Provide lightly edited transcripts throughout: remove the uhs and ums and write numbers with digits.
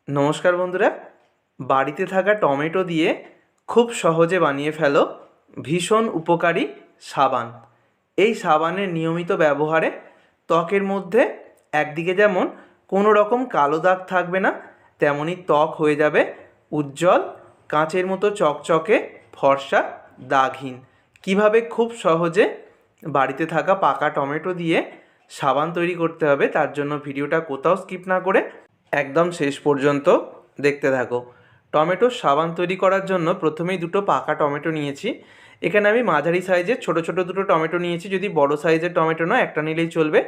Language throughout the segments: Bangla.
নমস্কার বন্ধুরা, বাড়িতে থাকা টমেটো দিয়ে খুব সহজে বানিয়ে ফেলো ভীষণ উপকারী সাবান। এই সাবানের নিয়মিত ব্যবহারে ত্বকের মধ্যে একদিকে যেমন কোনো রকম কালো দাগ থাকবে না, তেমনি ত্বক হয়ে যাবে উজ্জ্বল, কাঁচের মতো চকচকে, ফর্সা, দাগহীন। কিভাবে খুব সহজে বাড়িতে থাকা পাকা টমেটো দিয়ে সাবান তৈরি করতে হবে তার জন্য ভিডিওটা কোথাও স্কিপ না করে একদম শেষ পর্যন্ত দেখতে থাকো। টমেটোর সাবান তৈরি করার জন্য প্রথমেই দুটো পাকা টমেটো নিয়েছি। এখানে আমি মাঝারি সাইজের ছোট ছোট দুটো টমেটো নিয়েছি। যদি বড় সাইজের টমেটো নয়, একটা নিলেই চলবে।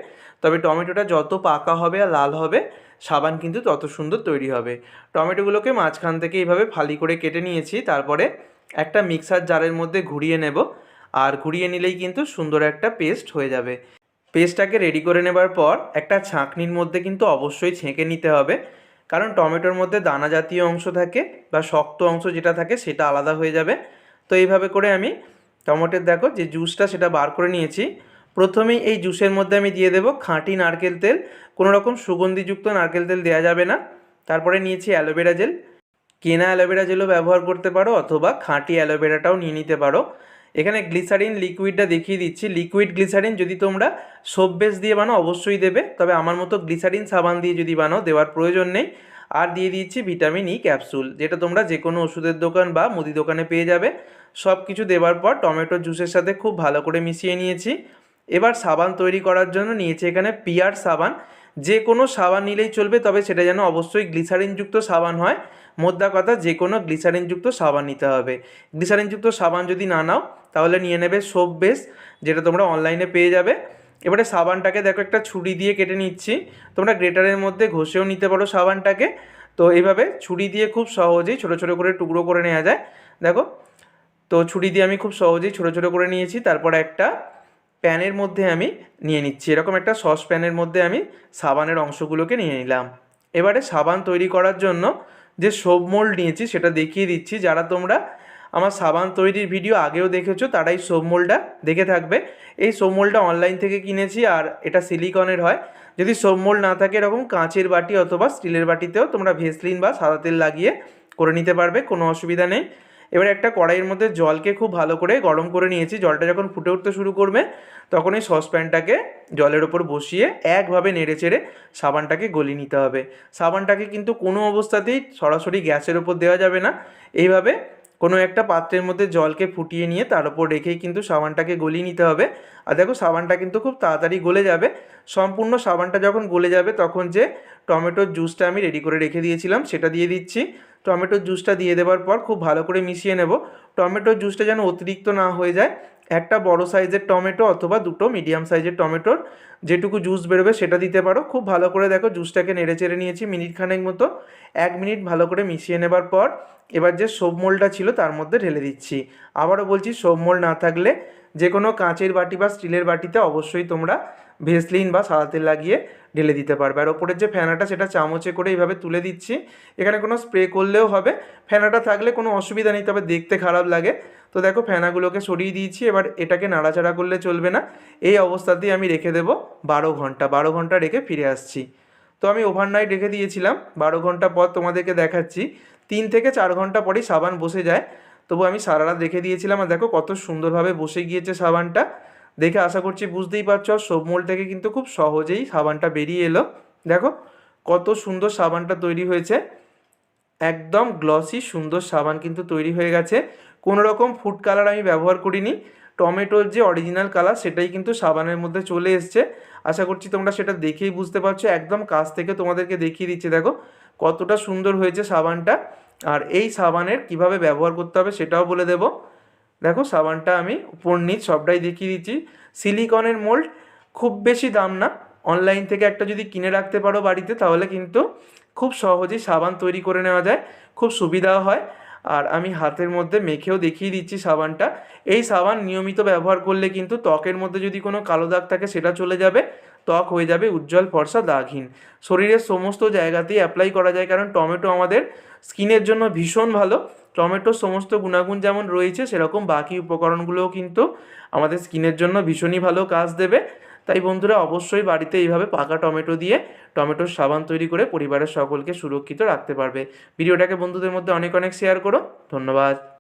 তবে টমেটোটা যত পাকা হবে আর লাল হবে, সাবান কিন্তু তত সুন্দর তৈরি হবে। টমেটোগুলোকে মাঝখান থেকে এইভাবে ফালি করে কেটে নিয়েছি। তারপরে একটা মিক্সার জারের মধ্যে ঘুরিয়ে নেব, আর ঘুরিয়ে নিলেই কিন্তু সুন্দর একটা পেস্ট হয়ে যাবে। পেস্টটাকে রেডি করে নেবার পর একটা ছাঁকনির মধ্যে কিন্তু অবশ্যই ছেঁকে নিতে হবে, কারণ টমেটোর মধ্যে দানা জাতীয় অংশ থাকে বা শক্ত অংশ যেটা থাকে সেটা আলাদা হয়ে যাবে। তো এইভাবে করে আমি টমেটোর দেখো যে জুসটা সেটা বার করে নিয়েছি। প্রথমেই এই জুসের মধ্যে আমি দিয়ে দেবো খাঁটি নারকেল তেল। কোনো রকম সুগন্ধিযুক্ত নারকেল তেল দেওয়া যাবে না। তারপরে নিয়েছি অ্যালোভেরা জেল। কেনা অ্যালোভেরা জেলও ব্যবহার করতে পারো, অথবা খাঁটি অ্যালোভেরাটাও নিয়ে নিতে পারো। এখানে গ্লিসারিন লিকুইডটা দেখিয়ে দিচ্ছি। লিকুইড গ্লিসারিন যদি তোমরা সোপ বেস দিয়ে বানাও অবশ্যই দেবে, তবে আমার মতো গ্লিসারিন সাবান দিয়ে যদি বানাও দেওয়ার প্রয়োজন নেই। আর দিয়ে দিচ্ছি ভিটামিন ই ক্যাপসুল, যেটা তোমরা যে কোনো ওষুধের দোকান বা মুদি দোকানে পেয়ে যাবে। সব কিছু দেওয়ার পর টমেটো জুসের সাথে খুব ভালো করে মিশিয়ে নিয়েছি। এবার সাবান তৈরি করার জন্য নিয়েছি এখানে পিয়ার সাবান। যে কোনো সাবান নিলেই চলবে, তবে সেটা যেন অবশ্যই গ্লিসারিনযুক্ত সাবান হয়। মোদ্দা কথা, যে কোনো গ্লিসারিনযুক্ত সাবান নিতে হবে। গ্লিসারিনযুক্ত সাবান যদি না নাও, তাহলে নিয়ে নেবে সোপ বেস, যেটা তোমরা অনলাইনে পেয়ে যাবে। এবারে সাবানটাকে দেখো একটা ছুরি দিয়ে কেটে নিচ্ছি। তোমরা গ্রেটারের মধ্যে ঘষেও নিতে পারো সাবানটাকে। তো এইভাবে ছুরি দিয়ে খুব সহজেই ছোটো ছোটো করে টুকরো করে নেওয়া যায়। দেখো, তো ছুরি দিয়ে আমি খুব সহজেই ছোটো ছোটো করে নিয়েছি। তারপর একটা প্যানের মধ্যে আমি নিয়ে নিচ্ছি। এরকম একটা সসপ্যানের মধ্যে আমি সাবানের অংশগুলোকে নিয়ে নিলাম। এবারে সাবান তৈরি করার জন্য যে সোপ মোল্ড নিয়েছি সেটা দেখিয়ে দিচ্ছি। যারা তোমরা আমার সাবান তৈরির ভিডিও আগেও দেখেছো তারাই সোপ মোল্ডটা দেখে থাকবে। এই সোপ মোল্ডটা অনলাইন থেকে কিনেছি, আর এটা সিলিকনের হয়। যদি সোপ মোল্ড না থাকে, এরকম কাঁচের বাটি অথবা স্টিলের বাটিতেও তোমরা ভেসলিন বা সাদা তেল লাগিয়ে করে নিতে পারবে, কোনো অসুবিধা নেই। এবারে একটা কড়াইয়ের মধ্যে জলকে খুব ভালো করে গরম করে নিয়েছি। জলটা যখন ফুটে উঠতে শুরু করবে, তখন এই সসপ্যানটাকে জলের ওপর বসিয়ে একভাবে নেড়ে চেড়ে সাবানটাকে গলিয়ে নিতে হবে। সাবানটাকে কিন্তু কোনো অবস্থাতেই সরাসরি গ্যাসের ওপর দেওয়া যাবে না। এইভাবে কোনো একটা পাত্রের মধ্যে জলকে ফুটিয়ে নিয়ে তার উপর রেখেই কিন্তু সাবানটাকে গলিয়ে নিতে হবে। আর দেখো, সাবানটা কিন্তু খুব তাড়াতাড়ি গলে যাবে। সম্পূর্ণ সাবানটা যখন গলে যাবে, তখন যে টমেটোর জুসটা আমি রেডি করে রেখে দিয়েছিলাম সেটা দিয়ে দিচ্ছি। টমেটোর জুসটা দিয়ে দেওয়ার পর খুব ভালো করে মিশিয়ে নেব। টমেটোর জুসটা যেন অতিরিক্ত না হয়ে যায়। একটা বড় সাইজের টমেটো অথবা দুটো মিডিয়াম সাইজের টমেটোর যেটুকু জুস বেরোবে সেটা দিতে পারো। খুব ভালো করে দেখো জুসটাকে নেড়ে চেড়ে নিয়েছি মিনিট খানেক মতো। 1 মিনিট ভালো করে মিশিয়ে নেবার পর এবার যে সোপ মোল্ডটা ছিল তার মধ্যে ঢেলে দিচ্ছি। আবারও বলছি, সোপ মোল্ড না থাকলে যে কোনো কাঁচের বাটি বা স্টিলের বাটিতে অবশ্যই তোমরা ভেসলিন বা সাদা তেল লাগিয়ে ঢেলে দিতে পারবে। আর ওপরের যে ফেনাটা সেটা চামচে করে এইভাবে তুলে দিচ্ছি। এখানে কোনো স্প্রে করলেও হবে, ফেনাটা থাকলে কোনো অসুবিধা নেই, তবে দেখতে খারাপ লাগে। তো দেখো, ফেনাগুলোকে সরিয়ে দিয়েছি। এবার এটাকে নাড়াচাড়া করলে চলবে না। এই অবস্থাতেই আমি রেখে দেবো 12 ঘন্টা। 12 ঘন্টা রেখে ফিরে আসছি। তো আমি ওভারনাইট রেখে দিয়েছিলাম। 12 ঘন্টা পর তোমাদেরকে দেখাচ্ছি। 3 থেকে 4 ঘন্টা পরেই সাবান বসে যায়। তবু আমি সারা রাত রেখে দিয়েছিলাম, আর দেখো কত সুন্দরভাবে বসে গিয়েছে সাবানটা। দেখে আশা করছি বুঝতেই পারছো। আর সোপ মোল্ড থেকে কিন্তু খুব সহজেই সাবানটা বেরিয়ে এলো। দেখো কত সুন্দর সাবানটা তৈরি হয়েছে। একদম গ্লসি সুন্দর সাবান কিন্তু তৈরি হয়ে গেছে। কোনো রকম ফুড কালার আমি ব্যবহার করিনি। টমেটোর যে অরিজিনাল কালার সেটাই কিন্তু সাবানের মধ্যে চলে এসছে। আশা করছি তোমরা সেটা দেখেই বুঝতে পারছো। একদম কাছ থেকে তোমাদেরকে দেখিয়ে দিচ্ছি, দেখো কতটা সুন্দর হয়েছে সাবানটা। আর এই সাবানের কিভাবে ব্যবহার করতে হবে সেটাও বলে দেবো। দেখো, সাবানটা আমি উপর নিচ সবটাই দেখিয়ে দিচ্ছি। সিলিকনের মোল্ড, খুব বেশি দাম না। অনলাইন থেকে একটা যদি কিনে রাখতে পারো বাড়িতে, তাহলে কিন্তু খুব সহজেই সাবান তৈরি করে নেওয়া যায়, খুব সুবিধাও হয়। আর আমি হাতের মধ্যে মেখেও দেখিয়ে দিচ্ছি সাবানটা। এই সাবান নিয়মিত ব্যবহার করলে কিন্তু ত্বকের মধ্যে যদি কোনো কালো দাগ থাকে সেটা চলে যাবে। ত্বক হয়ে যাবে উজ্জ্বল, ফর্সা, দাগহীন। শরীরের সমস্ত জায়গাতেই অ্যাপ্লাই করা যায়, কারণ টমেটো আমাদের স্কিনের জন্য ভীষণ ভালো। টমেটোর সমস্ত গুণাগুণ যেমন রয়েছে, সেরকম বাকি উপকরণগুলোও কিন্তু আমাদের স্কিনের জন্য ভীষণই ভালো কাজ দেবে। তাই বন্ধুরা অবশ্যই বাড়িতে এইভাবে পাকা টমেটো দিয়ে টমেটোর সাবান তৈরি করে পরিবারের সকলকে সুরক্ষিত রাখতে পারবে। ভিডিওটাকে বন্ধুদের মধ্যে অনেক অনেক শেয়ার করো। ধন্যবাদ।